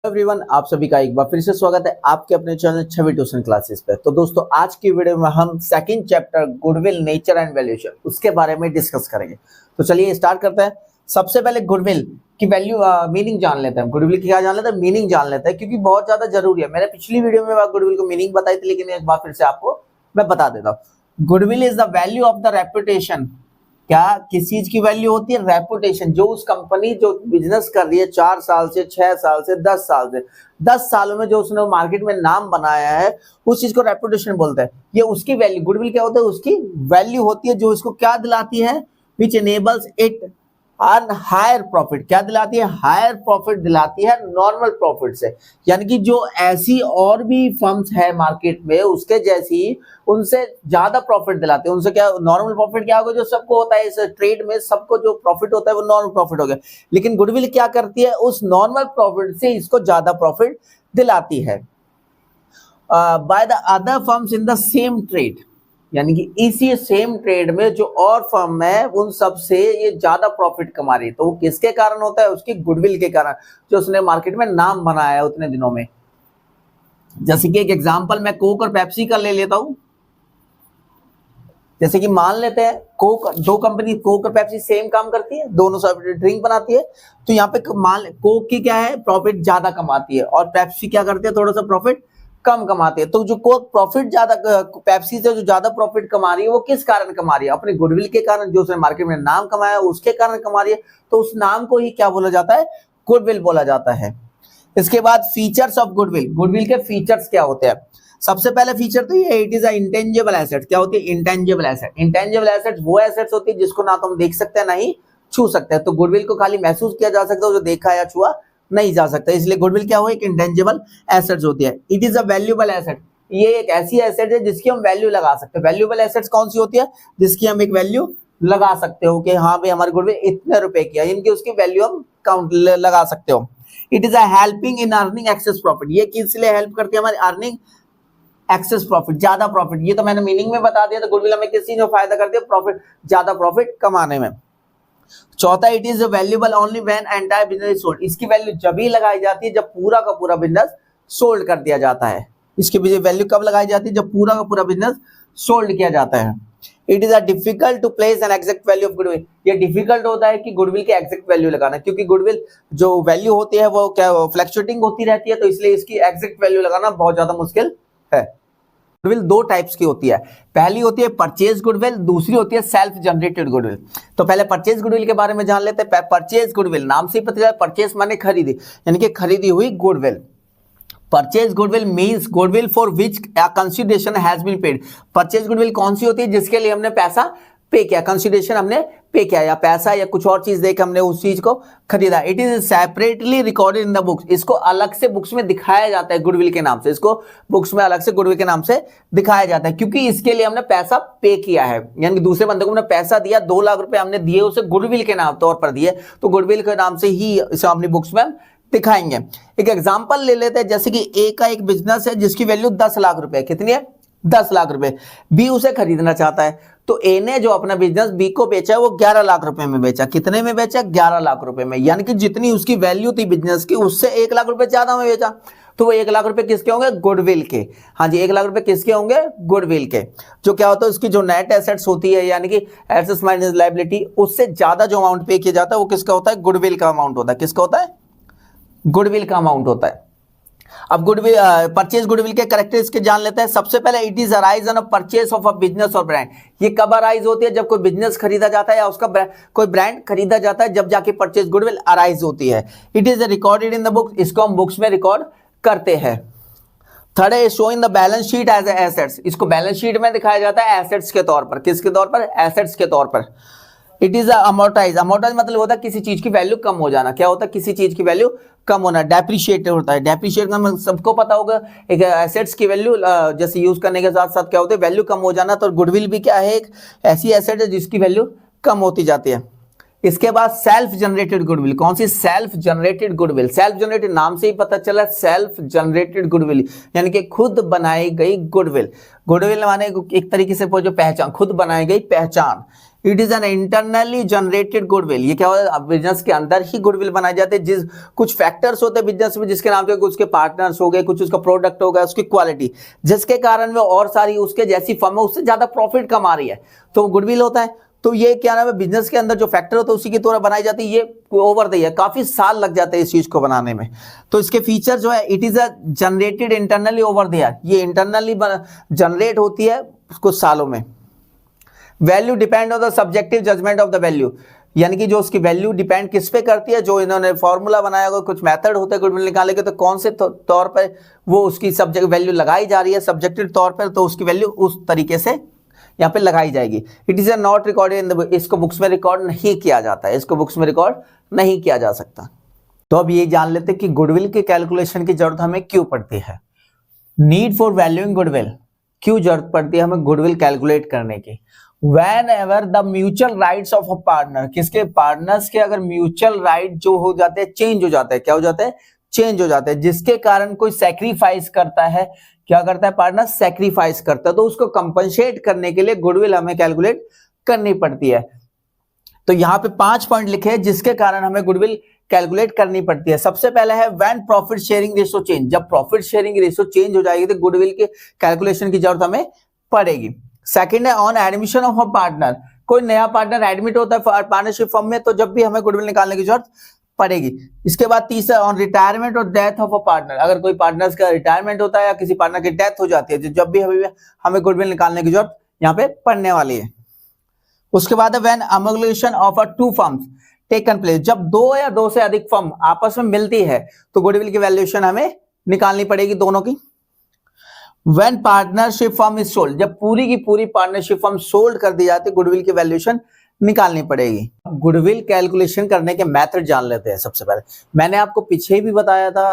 Everyone, आप सभी का एक बार फिर से स्वागत है आपके अपने चैनल छवि ट्यूशन क्लासेस पे। तो दोस्तों, आज की वीडियो में हम second chapter goodwill nature and valuation उसके बारे में डिस्कस करेंगे। तो चलिए स्टार्ट करते हैं। सबसे पहले गुडविल की वैल्यू मीनिंग जान लेते हैं। गुडविल की क्या जान लेते हैं, मीनिंग जान लेते हैं, क्योंकि बहुत ज्यादा जरूरी है। मैंने पिछली वीडियो में गुडविल को मीनिंग बताई थी, लेकिन एक बार फिर से आपको मैं बता देता हूँ। Goodwill is the value of the reputation. क्या किस चीज की वैल्यू होती है? रेपुटेशन। जो उस कंपनी जो बिजनेस कर रही है 4 साल से, 6 साल से, 10 साल से, 10 सालों में जो उसने मार्केट में नाम बनाया है, उस चीज को रेपुटेशन बोलते हैं। ये उसकी वैल्यू, गुडविल क्या होता है? उसकी वैल्यू होती है जो इसको क्या दिलाती है? Which enables it earn higher profit. क्या दिलाती है? हायर प्रॉफिट दिलाती है नॉर्मल प्रॉफिट से। यानी कि जो ऐसी और भी फर्म्स है मार्केट में उसके जैसी, उनसे ज्यादा प्रॉफिट दिलाते हैं। उनसे क्या नॉर्मल प्रॉफिट क्या होगा? जो सबको होता है इस ट्रेड में, सबको जो प्रॉफिट होता है वो नॉर्मल प्रॉफिट हो गया। लेकिन गुडविल क्या करती है? उस नॉर्मल प्रॉफिट से इसको ज्यादा प्रॉफिट दिलाती है by the other firms in the same trade. यानी कि इसी सेम ट्रेड में जो और फर्म है उन सब से ये ज्यादा प्रॉफिट कमा रही है। तो वो किसके कारण होता है? उसकी गुडविल के कारण, जो उसने मार्केट में नाम बनाया है उतने दिनों में। जैसे कि एक एग्जांपल मैं कोक और पेप्सी का ले लेता हूं। जैसे कि मान लेते हैं कोक, दो कंपनी कोक और पेप्सी सेम काम करती है, दोनों सब ड्रिंक बनाती है। तो यहाँ पे मान कोक की क्या है? प्रॉफिट ज्यादा कमाती है, और पेप्सी क्या करती है? थोड़ा सा प्रॉफिट कम कमाते हैं। तो जो कोक प्रॉफिट ज्यादा, पेप्सी से जो ज्यादा प्रॉफिट कमा रही है, वो किस कारण कमा रही है? अपने गुडविल के कारण, जो उसने मार्केट में नाम कमाया उसके कारण कमा रही है। तो उस नाम को ही क्या बोला जाता है? गुडविल बोला जाता है। इसके बाद फीचर्स ऑफ गुडविल। गुडविल के फीचर्स क्या होते हैं? सबसे पहले फीचर तो ये, it is a intangible asset. क्या होती है? Intangible asset. इंटेंजिबल एसेट वो एसेट्स होती है जिसको ना तो हम देख सकते हैं ना ही छू सकते हैं। तो गुडविल को खाली महसूस किया जा सकता है, जो देखा या छुआ नहीं जा सकता। इसलिए गुडविल क्या हो? एक इंटेंजिबल एसेट्स होती है। It is a valuable asset. ये एक ऐसी एसेट है जिसकी हम वैल्यू लगा सकते हैं। वैल्यूएबल एसेट्स कौन सी होती है? जिसकी हम एक वैल्यू लगा सकते हो कि हाँ भाई हमारी गुडविल इतने रुपए की है, इनकी उसकी वैल्यू हम काउंट लगा सकते हो। It is a helping in earning access profit. ये किस लिए हेल्प करती है? हमारी अर्निंग एक्सेस प्रॉफिट, ज्यादा प्रॉफिट। ये तो मैंने मीनिंग में बता दिया। तो गुडविल हमें किस चीज में फायदा करती है? प्रॉफिट, ज्यादा प्रॉफिट कमाने में। चौथा, it is valuable only when entire business sold. इसकी वैल्यू जब ही लगाई जाती है जब पूरा का पूरा बिजनेस सोल्ड कर दिया जाता है। इसकी वैल्यू कब लगाई जाती है? जब पूरा का पूरा बिजनेस सोल्ड किया जाता है। It is a difficult to place an exact value of goodwill. ये डिफिकल्ट होता है कि गुडविल की एग्जैक्ट वैल्यू लगाना, क्योंकि गुडविल जो वैल्यू होती है वो क्या फ्लक्चुएटिंग होती रहती है। तो इसलिए इसकी एग्जैक्ट वैल्यू लगाना बहुत ज्यादा मुश्किल है। गुडविल दो टाइप्स की होती है। पहली होती है परचेज गुडविल, दूसरी होती है सेल्फ जनरेटेड गुडविल। तो पहले परचेज गुडविल के बारे में जान लेते हैं। परचेज गुडविल, नाम से ही पता चला, परचेज माने खरीदी, यानी कि खरीदी हुई goodwill. Purchase goodwill means goodwill for which consideration has been paid. Purchase goodwill कौन सी होती है? जिसके लिए हमने पैसा पे किया, कंसिडरेशन हमने पे किया, या पैसा या कुछ और चीज देकर हमने उस चीज को खरीदा। It is separately recorded in the books. इसको अलग से बुक्स में दिखाया जाता है गुडविल के नाम से। इसको बुक्स में अलग से गुडविल के नाम से दिखाया जाता है, क्योंकि इसके लिए हमने पैसा पे किया है। यानी कि दूसरे बंदे को हमने पैसा दिया, 2 लाख रुपए हमने दिए उसे, गुडविल के नाम तौर पर दिए, तो गुडविल के नाम से ही इसे अपनी बुक्स में दिखाएंगे। एक एग्जांपल ले लेते हैं। जैसे कि ए का एक बिजनेस है जिसकी वैल्यू 10 लाख रुपए। कितनी है? 10 लाख रुपए। बी उसे खरीदना चाहता है, तो ए ने जो अपना बिजनेस बी को बेचा है वो 11 लाख रुपए में बेचा। कितने में बेचा? 11 लाख रुपए में। यानी कि जितनी उसकी वैल्यू थी बिजनेस की, उससे 1 लाख रुपए ज्यादा में बेचा। तो वो 1 लाख रुपए किसके होंगे? गुडविल के। हाँ जी, 1 लाख रुपए किसके होंगे? गुडविल के। जो क्या होता है, उसकी जो नेट एसेट्स होती है, यानी कि एसेट्स माइनस लायबिलिटी, उससे ज्यादा जो अमाउंट पे किया जाता है वो किसका होता है? गुडविल का अमाउंट होता है। किसका होता है? गुडविल का अमाउंट होता है। अब गुडविल, परचेज गुडविल के कैरेक्टरिस्टिक्स जान लेते हैं। सबसे पहले, it is arise on a purchase of a business और ब्रांड। ये कब अराइज होती है? जब कोई बिजनेस खरीदा जाता है या उसका कोई ब्रांड खरीदा जाता है, जब जाके परचेज गुडविल अराइज होती है। It is recorded in the books. इसको हम बुक्स में रिकॉर्ड करते हैं। थर्ड है, show in the balance sheet as assets. इसको बैलेंस शीट में दिखाया जाता है एसेट्स के तौर पर। किसके तौर पर? एसेट्स के तौर पर। It is amortise. अमोर्टाइज मतलब होता है किसी चीज की वैल्यू कम हो जाना। क्या होता है? किसी चीज की वैल्यू कम होना। डेप्रिशिएट होता है। डेप्रिशिएट का सबको पता होगा, एक एसेट्स की वैल्यू जैसे यूज करने के साथ साथ क्या होता है? वैल्यू कम हो जाना। तो गुडविल भी क्या है? एक ऐसी एसेट है जिसकी वैल्यू कम होती जाती है। इसके बाद सेल्फ जनरेटेड गुडविल। कौन सी? Self generated goodwill. Self generated, नाम से ही पता चला, सेल्फ जनरेटेड गुडविल, यानी कि खुद बनाई गई गुडविल। गुडविल माने एक तरीके से जो पहचान, खुद बनाई गई पहचान। It is an internally generated goodwill. ये क्या होता है, बिजनेस के अंदर ही गुडविल बनाए जाते हैं। जिस कुछ फैक्टर्स होते हैं बिजनेस में, जिसके नाम से कुछ उसके पार्टनर्स हो गए, कुछ उसका प्रोडक्ट हो गया, उसकी क्वालिटी, जिसके कारण वो और सारी उसके जैसी फर्म है उससे ज्यादा प्रॉफिट कमा रही है, तो गुडविल होता है। तो ये क्या नाम है, बिजनेस के अंदर जो फैक्टर होता है उसी की तरह बनाई जाती है। ये ओवर द ईयर काफी साल लग जाते हैं इस चीज को बनाने में। तो इसके फीचर जो है, it is a generated internally over the year, ये इंटरनली जनरेट होती है कुछ सालों में। Value depend on the subjective judgement of the value, यानी कि जो उसकी वैल्यू डिपेंड किस पे करती है, जो इन्होंने फॉर्मूला बनाया होगा, कुछ मेथड होते हैं गुडविल निकालने के, तो कौन से तौर पर वो उसकी सब्जेक्ट वैल्यू लगाई जा रही है सब्जेक्टिव तौर पर, तो उसकी वैल्यू उस तरीके से यहाँ पे लगाई जाएगी। It is not recorded in the, इसको बुक्स में रिकॉर्ड नहीं किया जाता है, इसको बुक्स में रिकॉर्ड नहीं किया जा सकता। तो अब ये जान लेते हैं कि गुडविल के कैलकुलेशन की जरूरत हमें क्यों पड़ती है। नीड फॉर वैल्यूइंग गुडविल, क्यों जरूरत पड़ती है हमें गुडविल कैलकुलेट करने की। Whenever the mutual rights of a partner, किसके पार्टनर्स के अगर म्यूचुअल राइट जो हो जाते हैं, चेंज हो जाते हैं, क्या हो जाते हैं, चेंज हो जाते हैं, जिसके कारण कोई सैक्रिफाइस करता है, क्या करता है पार्टनर, सैक्रिफाइस करता है, तो उसको कंपनसेट करने के लिए गुडविल हमें कैलकुलेट करनी पड़ती है। तो यहाँ पे 5 पॉइंट लिखे हैं जिसके कारण हमें गुडविल कैलकुलेट करनी पड़ती है। सबसे पहले है when profit sharing ratio change, जब प्रॉफिट शेयरिंग रेशो चेंज हो जाएगी तो गुडविल के कैलकुलेशन की जरूरत हमें पड़ेगी। सेकंड है on admission of a partner, कोई नया पार्टनर एडमिट होता है पार्टनरशिप फर्म में, तो जब भी हमें गुडविल निकालने की जरूरत पड़ेगी। इसके बाद तीसरा ऑन रिटायरमेंट और डेथ ऑफ अ पार्टनर, अगर कोई पार्टनर्स का रिटायरमेंट होता है या किसी पार्टनर की डेथ हो जाती है, जब भी हमें गुडविल निकालने की जरूरत यहाँ पे पड़ने वाली है। उसके बाद है when amalgamation of a two firms taken place, जब 2 या 2 से अधिक फर्म आपस में मिलती है तो गुडविल की वैल्यूएशन हमें निकालनी पड़ेगी दोनों की। When partnership firm is sold, जब पूरी की पूरी पार्टनरशिप फर्म सोल्ड कर दी जाती है, गुडविल की वैल्यूएशन निकालनी पड़ेगी। गुडविल कैलकुलेशन करने के मेथड जान लेते हैं। सबसे पहले मैंने आपको पीछे भी बताया था,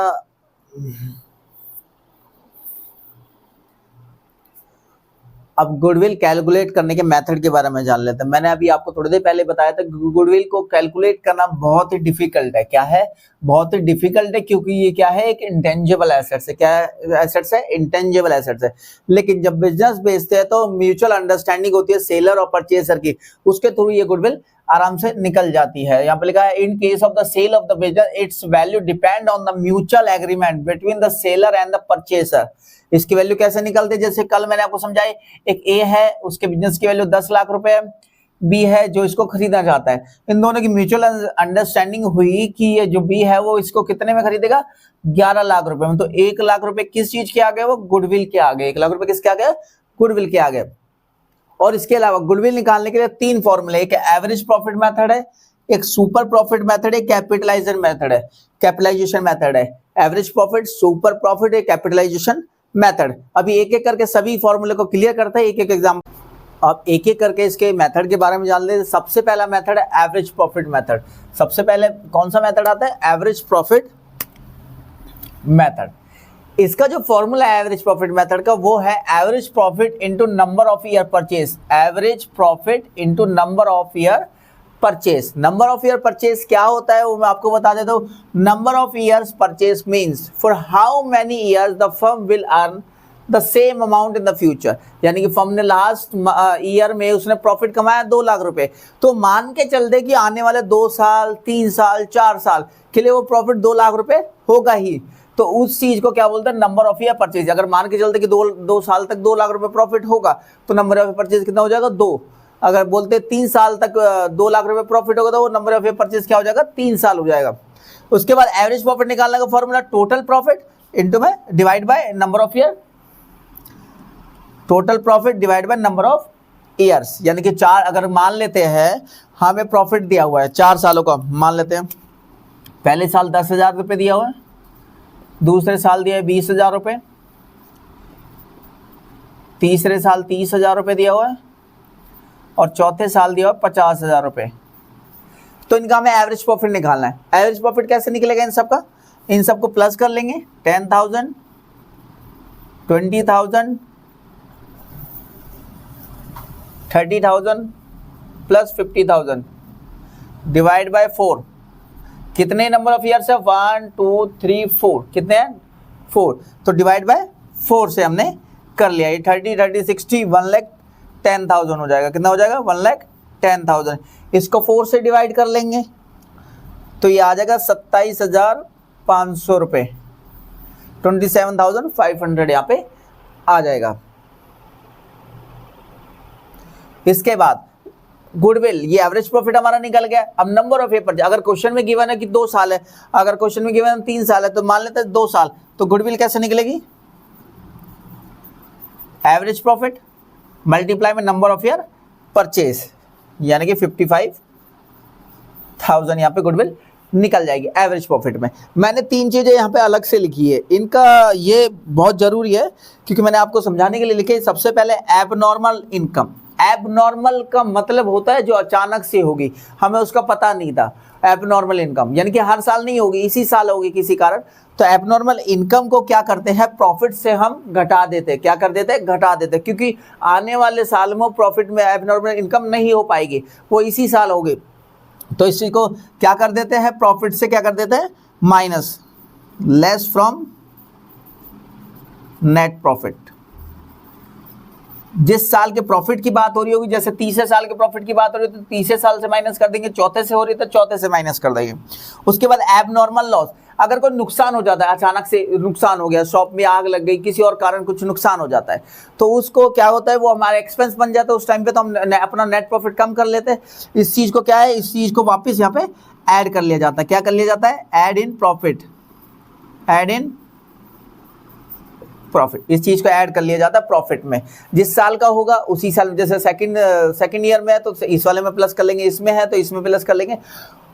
अब गुडविल कैलकुलेट करने के मेथड के बारे में जान लेते हैं। मैंने अभी आपको थोड़ी देर पहले बताया था गुडविल को कैलकुलेट करना बहुत ही डिफिकल्ट है। क्या है, बहुत ही डिफिकल्ट है, क्योंकि ये क्या है, एक इंटेंजिबल एसेट्स है। क्या एसेट्स है, इंटेंजिबल एसेट्स है। लेकिन जब बिजनेस बेचते हैं तो म्यूचुअल अंडरस्टैंडिंग होती है सेलर और परचेसर की, उसके थ्रू ये गुडविल आराम से निकल जाती है। यहाँ पे लिखा है in case of the sale of the business its value depend on the mutual agreement between the seller and the purchaser. इसकी वैल्यू कैसे निकलती है, जैसे कल मैंने आपको समझाई, एक ए है, उसके बिजनेस की वैल्यू 10 लाख रुपए है, बी है जो इसको खरीदना चाहता है। इन दोनों की म्यूचुअल अंडरस्टैंडिंग हुई कि ये जो बी है वो इसको कितने में खरीदेगा, 11 लाख रुपए में। तो 1 लाख रुपए किस चीज के आ गए, वो गुडविल के आ गए। 1 लाख रुपए किसके आ गए, गुडविल के आ गए। और इसके अलावा गुडविल निकालने के लिए 3 फॉर्मूले, एक एवरेज प्रॉफिट मेथड है, एक सुपर प्रॉफिट मेथड है, कैपिटलाइजेशन मेथड है, कैपिटलाइजेशन मेथड है। एवरेज प्रॉफिट, सुपर प्रॉफिट है, कैपिटलाइजेशन मेथड। अभी एक एक करके सभी फॉर्मूले को क्लियर करते हैं, एक एक एग्जाम्पल। अब एक एक करके इसके मेथड के बारे में जान लेते हैं। सबसे पहला मेथड है एवरेज प्रॉफिट मेथड। सबसे पहले कौन सा मेथड आता है, एवरेज प्रॉफिट मेथड। इसका जो फॉर्मूला है एवरेज प्रॉफिट मेथड का, वो है average profit into number of year purchase. Average profit into number of year purchase. Number of year purchase क्या होता है वो मैं आपको बता देता हूँ। Number of years purchase means for how many years the firm will earn the same amount in the future. यानी कि फर्म ने लास्ट ईयर में उसने प्रॉफिट कमाया 2 लाख रुपए, तो मान के चलते कि आने वाले 2 साल, 3 साल, 4 साल के लिए वो प्रॉफिट 2 लाख रुपए होगा ही। तो उस चीज को क्या बोलते हैं, नंबर ऑफ ईयर परचेज। अगर मान के चलते कि 2 साल तक 2 लाख रुपए प्रॉफिट होगा तो नंबर ऑफ परचेज कितना हो जाएगा, 2। अगर बोलते 3 साल तक 2 लाख रुपए प्रॉफिट होगा तो वो नंबर ऑफ ईयर परचेज क्या हो जाएगा, 3 साल हो जाएगा। उसके बाद एवरेज प्रॉफिट निकालने का फॉर्मूला टोटल प्रॉफिट इनटू में divide by number of year. Total profit divide by number of years, यानी कि 4 अगर मान लेते हैं हमें प्रॉफिट दिया हुआ है 4 सालों का, मान लेते हैं पहले साल 10,000 रुपए दिया हुआ है, दूसरे साल दिया है 20,000 रुपए, तीसरे साल 30,000 रुपए दिया हुआ है और चौथे साल दिया हुआ 50,000 रुपए। तो इनका हमें एवरेज प्रॉफिट निकालना है। एवरेज प्रॉफिट कैसे निकलेगा इन सबका, इन सबको प्लस कर लेंगे। 10,000, 20,000, 30,000 प्लस 50,000 डिवाइड बाय 4। कितने नंबर ऑफ ईयर्स है, 1 2 3 4, कितने हैं 4, तो डिवाइड बाय 4 से हमने कर लिया। ये 30 30 60 1,10,000 हो जाएगा। कितना हो जाएगा, 1,10,000 10,000, इसको 4 से डिवाइड कर लेंगे तो ये आ जाएगा 27,500 रुपये, 27,500 यहाँ पे आ जाएगा। इसके बाद गुडविल, ये एवरेज प्रॉफिट हमारा निकल गया। अब नंबर ऑफ पेपर, अगर क्वेश्चन में गिवन है कि 2 साल है, अगर क्वेश्चन में गिवन है 3 साल है, तो मान लेते हैं 2 साल, तो गुडविल कैसे निकलेगी? एवरेज प्रॉफिट मल्टीप्लाई में नंबर ऑफ ईयर परचेज, यानी कि 55,000 यहाँ पे गुडविल निकल जाएगी एवरेज प्रॉफिट में। मैंने 3 चीज़ें यहाँ पे अलग से लिखी है, इनका ये बहुत ज़रूरी है क्योंकि मैंने आपको समझाने के लिए लिखे। सबसे पहले एबनॉर्मल इनकम। एबनॉर्मल का मतलब होता है जो अचानक से होगी, हमें उसका पता नहीं था। एबनॉर्मल इनकम यानी कि हर साल नहीं होगी, इसी साल होगी किसी कारण। तो एबनॉर्मल इनकम को क्या करते हैं, प्रॉफिट से हम घटा देते हैं। क्या कर देते हैं? घटा देते हैं, क्योंकि आने वाले साल में प्रॉफिट में एबनॉर्मल इनकम नहीं हो पाएगी, वो इसी साल होगी। तो इस चीज को क्या कर देते हैं, प्रॉफिट से क्या कर देते हैं, minus, less from net profit. जिस साल के प्रॉफिट की बात हो रही होगी, जैसे तीसरे साल के प्रॉफिट की बात हो रही है तो तीसरे साल से माइनस कर देंगे, चौथे से हो रही है तो चौथे से माइनस कर देंगे। उसके बाद एबनॉर्मल लॉस, अगर कोई नुकसान हो जाता है, अचानक से नुकसान हो गया, शॉप में आग लग गई, किसी और कारण कुछ नुकसान हो जाता है, तो उसको क्या होता है, वो हमारा एक्सपेंस बन जाता है। उस टाइम पे तो हम अपना नेट प्रॉफिट कम कर लेते हैं। इस चीज़ को क्या है, इस चीज़ को वापस यहाँ पे ऐड कर लिया जाता है। क्या कर लिया जाता है? Add in profit, add in profit. इस चीज को ऐड कर लिया जाता है प्रॉफिट में। जिस साल का होगा उसी साल में, जैसे सेकंड ईयर में है तो इस वाले में प्लस कर लेंगे, इसमें है तो इसमें प्लस कर लेंगे।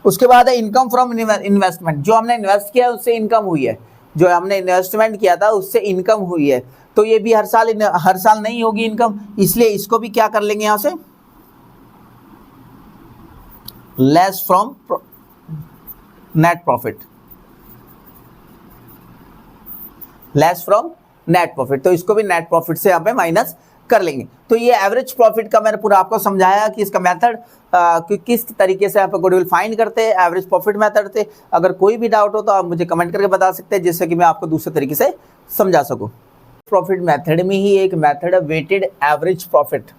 उसके बाद है इनकम फ्रॉम इन्वेस्टमेंट, जो हमने इन्वेस्ट किया उससे इनकम हुई है, जो हमने इन्वेस्टमेंट किया था उससे इनकम हुई है। तो ये भी हर साल नहीं होगी इनकम, इसलिए इसको भी क्या कर लेंगे यहां से, less from net profit, less from net profit. तो इसको भी नेट प्रॉफिट से यहाँ पे माइनस कर लेंगे। तो ये एवरेज प्रॉफिट का मैंने पूरा आपको समझाया कि इसका मेथड किस तरीके से यहाँ पे गुडविल फाइंड करते हैं एवरेज प्रॉफिट मेथड से। अगर कोई भी डाउट हो तो आप मुझे कमेंट करके बता सकते हैं, जिससे कि मैं आपको दूसरे तरीके से समझा सकूँ। प्रॉफिट मेथड में ही एक मेथड है वेटेड एवरेज प्रॉफिट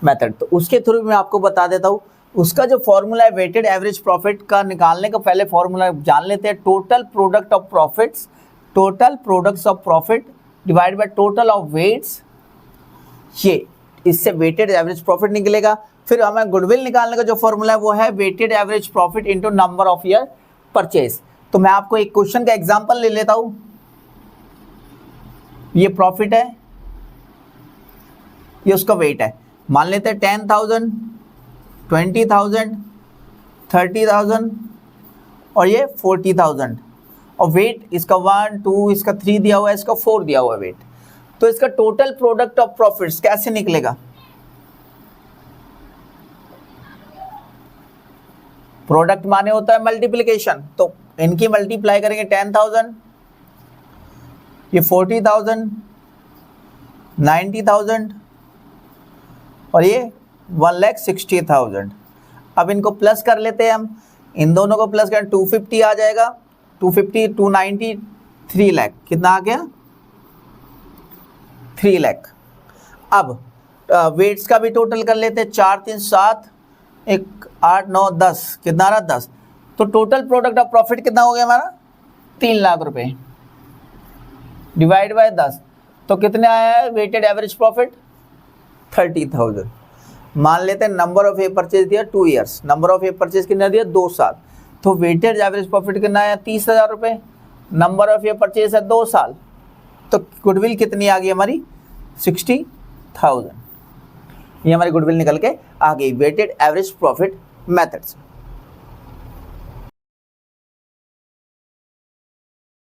मेथड, तो उसके थ्रू मैं आपको बता देता हूँ। उसका जो फॉर्मूला है वेटेड एवरेज प्रॉफिट का निकालने का, पहले फॉर्मूला जान लेते हैं। Total product of profits, total products of profit divide by total of weights, ये इससे वेटेड एवरेज प्रॉफिट निकलेगा। फिर हमें गुडविल निकालने का जो फॉर्मूला है वो है weighted average profit into number of year purchase. तो मैं आपको एक क्वेश्चन का एग्जांपल ले लेता हूं। ये प्रॉफिट है, ये उसका वेट है। मान लेते हैं 10,000, 20,000, 30,000 और ये 40,000, और वेट इसका 1, 2, इसका 3 दिया हुआ है, इसका 4 दिया हुआ है वेट। तो इसका टोटल प्रोडक्ट ऑफ प्रॉफिट्स कैसे निकलेगा? प्रोडक्ट माने होता है मल्टीप्लिकेशन, तो इनकी मल्टीप्लाई करेंगे 10,000, ये 40,000, 90,000 और ये 1,60,000। अब इनको प्लस कर लेते हैं हम, इन दोनों को प्लस करें 250 आ जाएगा, 250, 290, 3 लाख। कितना आ गया? 3 लाख। अब वेट्स का भी टोटल कर लेते हैं, 4, 3, 7, 1, 8, 9, 10, कितना आ रहा? 10। तो टोटल प्रोडक्ट ऑफ प्रॉफिट कितना हो गया हमारा? 3 लाख रुपए डिवाइड बाय 10, तो कितने आया है वेटेड एवरेज प्रॉफिट? 30,000। मान लेते हैं नंबर ऑफ ए परचेज दिया 2 years, number of A purchase कितना दिया? 2 साल। तो वेटेड एवरेज प्रॉफिट कितना है? 30,000 रुपये। नंबर ऑफ ए परचेज है 2 साल, तो गुडविल कितनी आ गई हमारी? 60,000। ये हमारी गुडविल निकल के आ गई वेटेड एवरेज प्रॉफिट मेथड से।